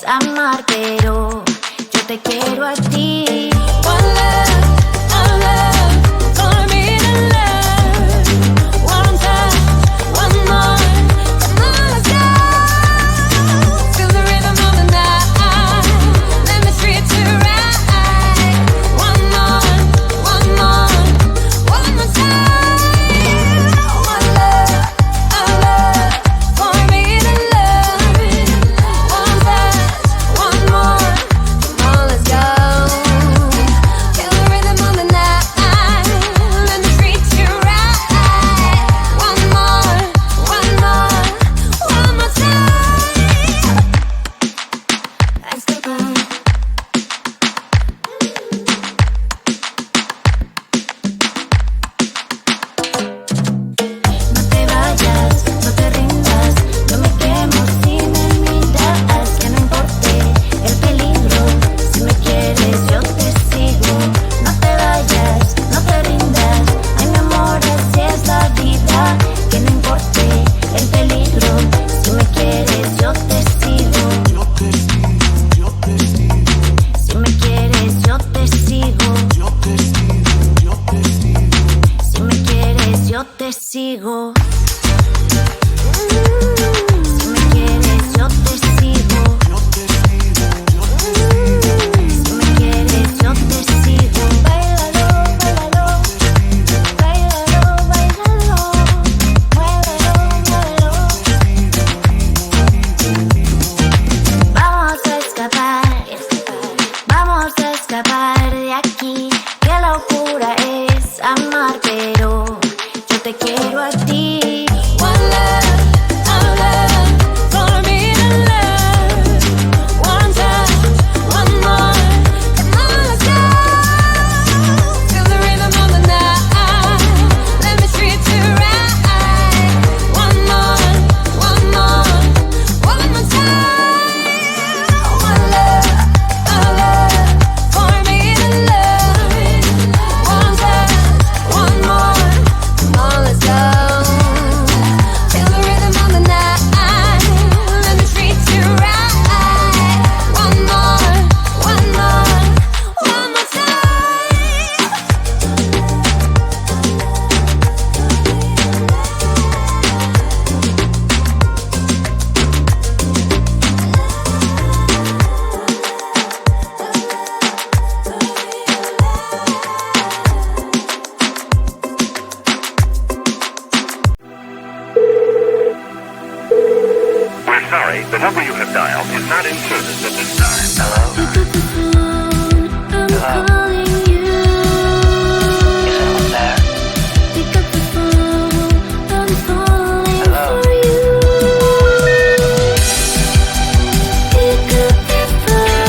amar, pero yo te quiero a ti. One love for me to love. One touch, one more. Come on, let's go. Feel the rhythm of the night. Let me treat you right. One more, one more, one more time. One love for me to love. One touch, one more. Come on, let's go. Feel the rhythm of the night. Let me treat you right. One more, one more, one more time. Let's go. No te vayas, no te rindas, no me quemo si me miras, que no importe el peligro, si me quieres yo te sigo. No te vayas, no te rindas, ay mi amor así es la vida, que no importe el peligro, si me quieres yo te sigo. Si me quieres yo te sigo. Si me quieres yo te sigo. Si me quieres yo te sigo. Si me quieres yo te sigo. Báilalo, báilalo. Báilalo, báilalo. Muévelo, muévelo. Vamos a escapar. Vamos a escapar de aquí. Qué locura es amar, pero yo te quiero a ti. One love for me to love. One touch, one more. Come on, let's go. Feel the rhythm of the night. Let me treat you right. One more, one more, one more time. One love for me to love. One touch, one more. Come on, let's go. Feel the rhythm of the night. Let me treat you right. One more, one more, one more time. We're sorry, the number you have dialed is not in service at this time. Hello? Pick up the phone, I'm calling you. Is anyone there? Pick up the phone, I'm falling Hello? for you. Pick up the phone.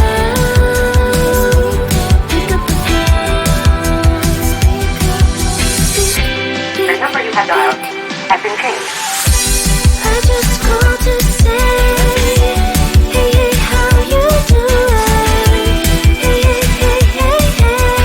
Pick up the phone. The number you have dialed has been changed. I just called to say, hey, hey, how you doing? Hey, hey, hey, hey, hey.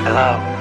Hello.